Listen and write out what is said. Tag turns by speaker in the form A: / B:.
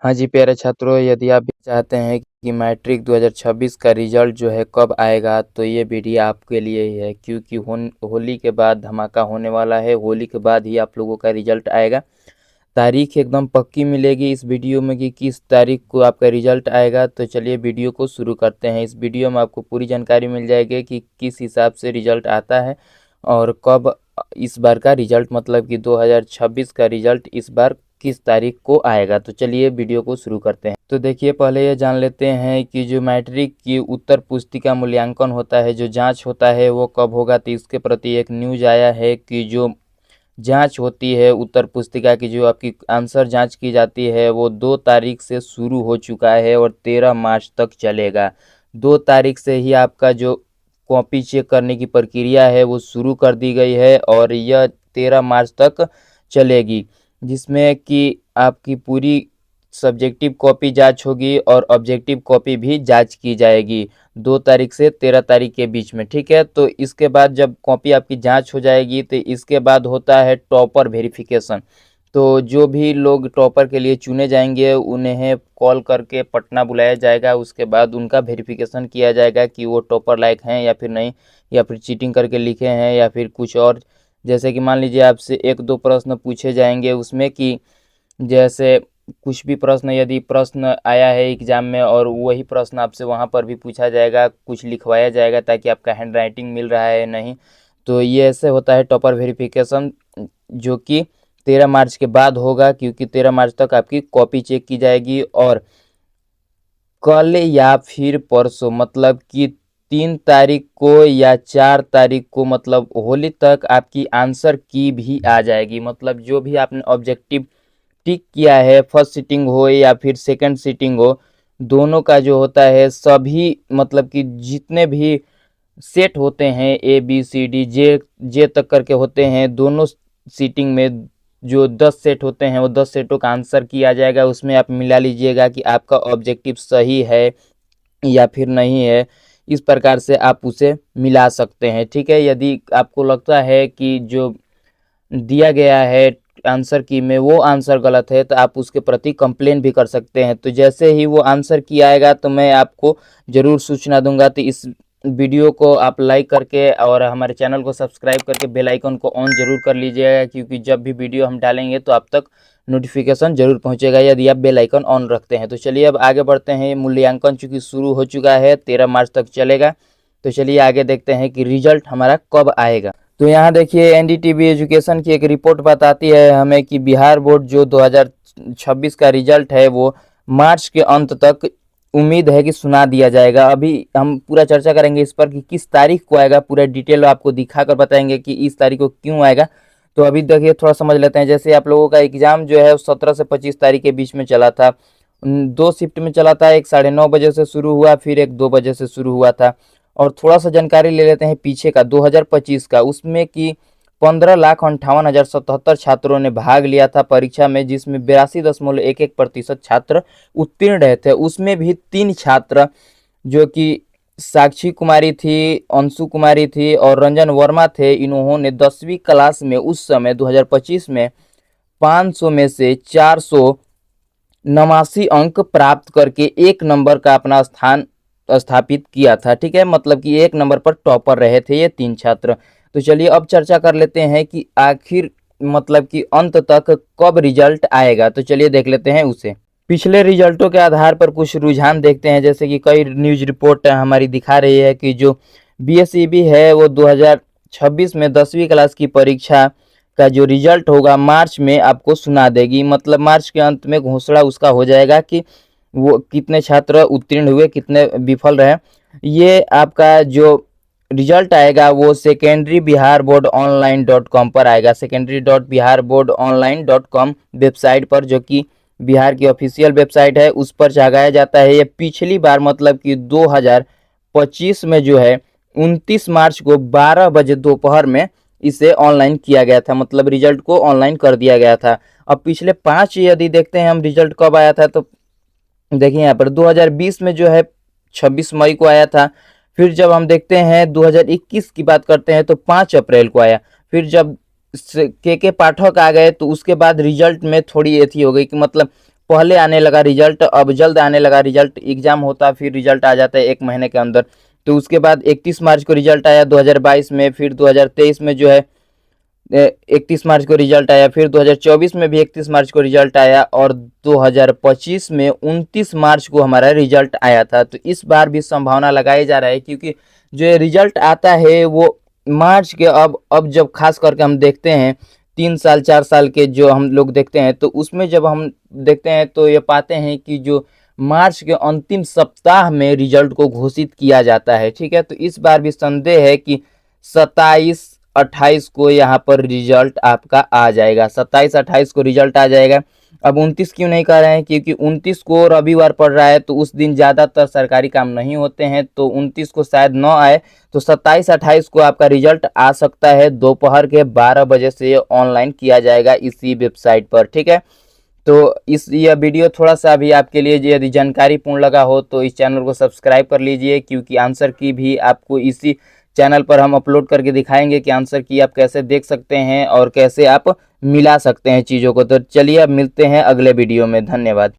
A: हाँ जी, प्यारे छात्रों, यदि आप भी चाहते हैं कि मैट्रिक 2026 का रिजल्ट जो है कब आएगा, तो ये वीडियो आपके लिए ही है, क्योंकि होली के बाद धमाका होने वाला है। होली के बाद ही आप लोगों का रिजल्ट आएगा। तारीख एकदम पक्की मिलेगी इस वीडियो में कि किस तारीख को आपका रिजल्ट आएगा। तो चलिए वीडियो को शुरू करते हैं। इस वीडियो में आपको पूरी जानकारी मिल जाएगी कि किस हिसाब से रिजल्ट आता है और कब इस बार का रिजल्ट, मतलब कि 2026 का रिजल्ट इस बार किस तारीख को आएगा। तो चलिए वीडियो को शुरू करते हैं। तो देखिए, पहले ये जान लेते हैं कि जो मैट्रिक की उत्तर पुस्तिका मूल्यांकन होता है, जो जांच होता है, वो कब होगा। तो इसके प्रति एक न्यूज आया है कि जो जांच होती है उत्तर पुस्तिका की, जो आपकी आंसर जांच की जाती है, वो 2 तारीख से शुरू हो चुका है और 13 मार्च तक चलेगा। 2 तारीख से ही आपका जो कॉपी चेक करने की प्रक्रिया है वो शुरू कर दी गई है और यह 13 मार्च तक चलेगी, जिसमें कि आपकी पूरी सब्जेक्टिव कॉपी जांच होगी और ऑब्जेक्टिव कॉपी भी जांच की जाएगी 2 तारीख से 13 तारीख के बीच में। ठीक है, तो इसके बाद जब कॉपी आपकी जांच हो जाएगी तो इसके बाद होता है टॉपर वेरिफिकेशन। तो जो भी लोग टॉपर के लिए चुने जाएंगे उन्हें कॉल करके पटना बुलाया जाएगा। उसके बाद उनका वेरिफिकेशन किया जाएगा कि वो टॉपर लायक हैं या फिर नहीं, या फिर चीटिंग करके लिखे हैं या फिर कुछ और। जैसे कि मान लीजिए आपसे 1-2 प्रश्न पूछे जाएंगे उसमें, कि जैसे कुछ भी प्रश्न, यदि प्रश्न आया है एग्जाम में और वही प्रश्न आपसे वहाँ पर भी पूछा जाएगा, कुछ लिखवाया जाएगा ताकि आपका हैंड राइटिंग मिल रहा है नहीं। तो ये ऐसे होता है टॉपर वेरिफिकेशन, जो कि 13 मार्च के बाद होगा, क्योंकि 13 मार्च तक आपकी कॉपी चेक की जाएगी और कल या फिर परसों, मतलब कि 3 तारीख को या 4 तारीख को, मतलब होली तक आपकी आंसर की भी आ जाएगी। मतलब जो भी आपने ऑब्जेक्टिव टिक किया है, फर्स्ट सीटिंग हो या फिर सेकंड सीटिंग हो, दोनों का जो होता है सभी, मतलब कि जितने भी सेट होते हैं A B C D J जे तक करके होते हैं, दोनों सीटिंग में जो 10 सेट होते हैं वो 10 सेटों का आंसर किया जाएगा। उसमें आप मिला लीजिएगा कि आपका ऑब्जेक्टिव सही है या फिर नहीं है। इस प्रकार से आप उसे मिला सकते हैं। ठीक है, यदि आपको लगता है कि जो दिया गया है आंसर की में वो आंसर गलत है, तो आप उसके प्रति कंप्लेन भी कर सकते हैं। तो जैसे ही वो आंसर की आएगा तो मैं आपको ज़रूर सूचना दूंगा। तो इस वीडियो को आप लाइक करके और हमारे चैनल को सब्सक्राइब करके बेल आइकन को ऑन जरूर कर लीजिएगा, क्योंकि जब भी वीडियो हम डालेंगे तो आप तक नोटिफिकेशन जरूर पहुंचेगा यदि आप बेल आइकन ऑन रखते हैं। तो चलिए अब आगे बढ़ते हैं। मूल्यांकन चूँकि शुरू हो चुका है, 13 मार्च तक चलेगा। तो चलिए आगे देखते हैं कि रिजल्ट हमारा कब आएगा। तो यहाँ देखिए, एनडीटीवी एजुकेशन की एक रिपोर्ट बताती है हमें कि बिहार बोर्ड जो 2026 का रिजल्ट है वो मार्च के अंत तक उम्मीद है कि सुना दिया जाएगा। अभी हम पूरा चर्चा करेंगे इस पर कि किस तारीख को आएगा, पूरा डिटेल आपको दिखाकर बताएंगे कि इस तारीख को क्यों आएगा। तो अभी देखिए थोड़ा समझ लेते हैं। जैसे आप लोगों का एग्जाम जो है 17 से 25 तारीख के बीच में चला था। 2 शिफ्ट में चला था, एक 9:30 बजे से शुरू हुआ, फिर एक 2 बजे से शुरू हुआ था। और थोड़ा सा जानकारी ले लेते हैं पीछे का 2025 का, उसमें कि 15,58,077 छात्रों ने भाग लिया था परीक्षा में, जिसमें 82.11% छात्र उत्तीर्ण रहे थे। उसमें भी 3 छात्र, जो कि साक्षी कुमारी थी, अंशु कुमारी थी और रंजन वर्मा थे, इन्होंने 10वीं क्लास में उस समय 2025 में 500 में से 489 अंक प्राप्त करके 1 नंबर का अपना स्थान स्थापित किया था। ठीक है, मतलब कि 1 नंबर पर टॉपर रहे थे ये 3 छात्र। तो चलिए अब चर्चा कर लेते हैं कि आखिर, मतलब कि अंत तक कब रिजल्ट आएगा। तो चलिए देख लेते हैं उसे। पिछले रिजल्टों के आधार पर कुछ रुझान देखते हैं। जैसे कि कई न्यूज रिपोर्ट हमारी दिखा रही है कि जो बीएसईबी है वो 2026 में 10वीं क्लास की परीक्षा का जो रिजल्ट होगा मार्च में आपको सुना देगी। मतलब मार्च के अंत में घोषणा उसका हो जाएगा कि वो कितने छात्र उत्तीर्ण हुए, कितने विफल रहे। ये आपका जो रिजल्ट आएगा वो secondary Bihar board online .com पर आएगा। secondary.biharboardonline.com वेबसाइट पर, जो कि बिहार की ऑफिशियल वेबसाइट है, उस पर जगाया जाता है। ये पिछली बार, मतलब कि 2025 में जो है 29 मार्च को 12 बजे दोपहर में इसे ऑनलाइन किया गया था, मतलब रिजल्ट को ऑनलाइन कर दिया गया था। अब पिछले 5 यदि देखते हैं हम रिजल्ट कब आया था, तो देखिए यहाँ पर 2020 में जो है 26 मई को आया था। फिर जब हम देखते हैं 2021 की बात करते हैं तो 5 अप्रैल को आया। फिर जब के पाठक आ गए तो उसके बाद रिजल्ट में थोड़ी एथी हो गई कि मतलब पहले आने लगा रिजल्ट, अब जल्द आने लगा रिजल्ट। एग्ज़ाम होता फिर रिजल्ट आ जाता है 1 महीने के अंदर। तो उसके बाद 31 मार्च को रिजल्ट आया 2022 में, फिर 2023 में जो है 31 मार्च को रिजल्ट आया, फिर 2024 में भी 31 मार्च को रिजल्ट आया, और 2025 में 29 मार्च को हमारा रिजल्ट आया था। तो इस बार भी संभावना लगाई जा रहा है, क्योंकि जो ये रिजल्ट आता है वो मार्च के, अब जब खास करके हम देखते हैं 3 साल 4 साल के जो हम लोग देखते हैं, तो उसमें जब हम देखते हैं तो ये पाते हैं कि जो मार्च के अंतिम सप्ताह में रिजल्ट को घोषित किया जाता है। ठीक है, तो इस बार भी संदेह है कि 27-28 को यहाँ पर रिजल्ट आपका आ जाएगा, 27-28 को रिजल्ट आ जाएगा। अब 29 क्यों नहीं कह रहे हैं, क्योंकि 29 को रविवार पड़ रहा है, तो उस दिन ज़्यादातर सरकारी काम नहीं होते हैं, तो 29 को शायद न आए। तो 27-28 को आपका रिजल्ट आ सकता है, दोपहर के 12 बजे से ऑनलाइन किया जाएगा इसी वेबसाइट पर। ठीक है, तो यह वीडियो थोड़ा सा भी आपके लिए यदि जानकारीपूर्ण लगा हो तो इस चैनल को सब्सक्राइब कर लीजिए, क्योंकि आंसर की भी आपको इसी चैनल पर हम अपलोड करके दिखाएंगे कि आंसर की आप कैसे देख सकते हैं और कैसे आप मिला सकते हैं चीज़ों को। तो चलिए अब मिलते हैं अगले वीडियो में, धन्यवाद।